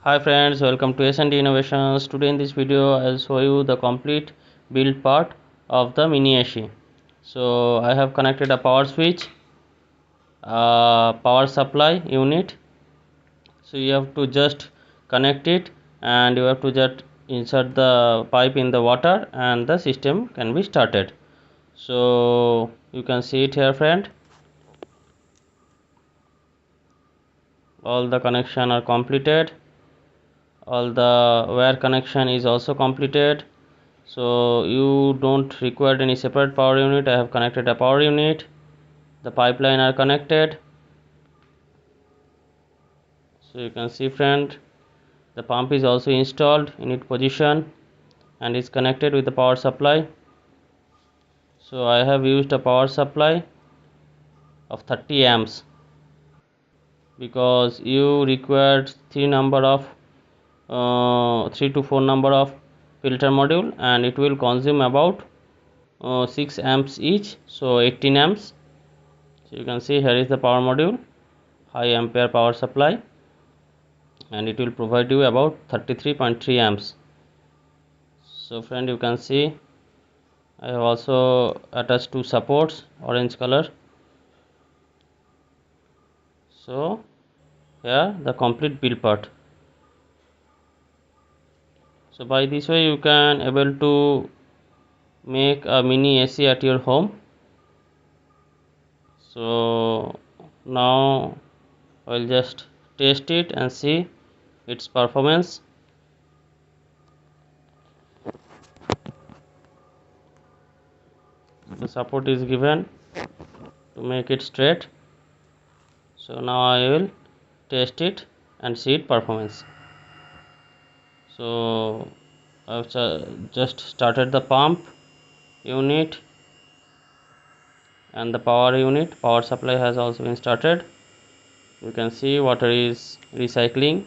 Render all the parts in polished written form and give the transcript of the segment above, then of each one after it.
Hi friends, welcome to S&D Innovations. Today in this video I'll show you the complete build part of the mini AC. So I have connected a power switch, power supply unit. So you have to just connect it and you have to just insert the pipe in the water and the system can be started. So you can see it here friend. All the connection are completed. All the wire connection is also completed. So you don't require any separate power unit. I have connected a power unit. The pipeline are connected. So you can see friend, the pump is also installed in its position and is connected with the power supply. So I have used a power supply of 30 amps because you require 3 to 4 number of filter module and it will consume about 6 amps each, so 18 amps. So you can see here is the power module, high ampere power supply, and it will provide you about 33.3 amps. So friend, you can see I have also attached two supports, orange color. So here the complete build part. So by this way you can able to make a mini AC at your home. So now I will just test it and see its performance. The support is given to make it straight. So now I will test it and see its performance. So I've just started the pump unit and the power supply has also been started. You can see water is recycling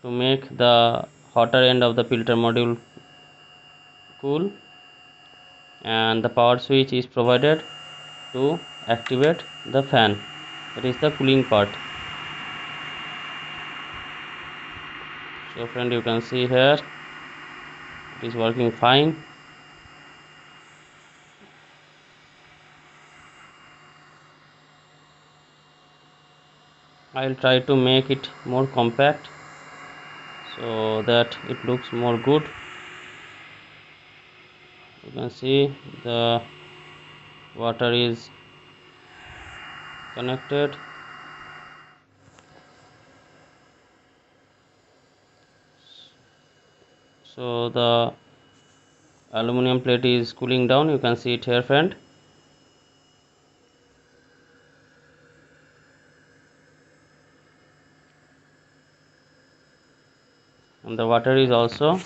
to make the hotter end of the filter module cool, and the power switch is provided to activate the fan, that is the cooling part. So friend, you can see here it is working fine. I'll try to make it more compact so that it looks more good. You can see the water is connected. So the aluminum plate is cooling down. You can see it here friend. And the water is also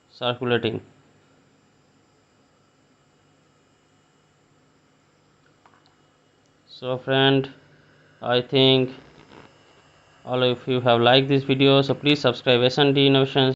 circulating. So friend, I think all of you have liked this video, so please subscribe S&D Innovations.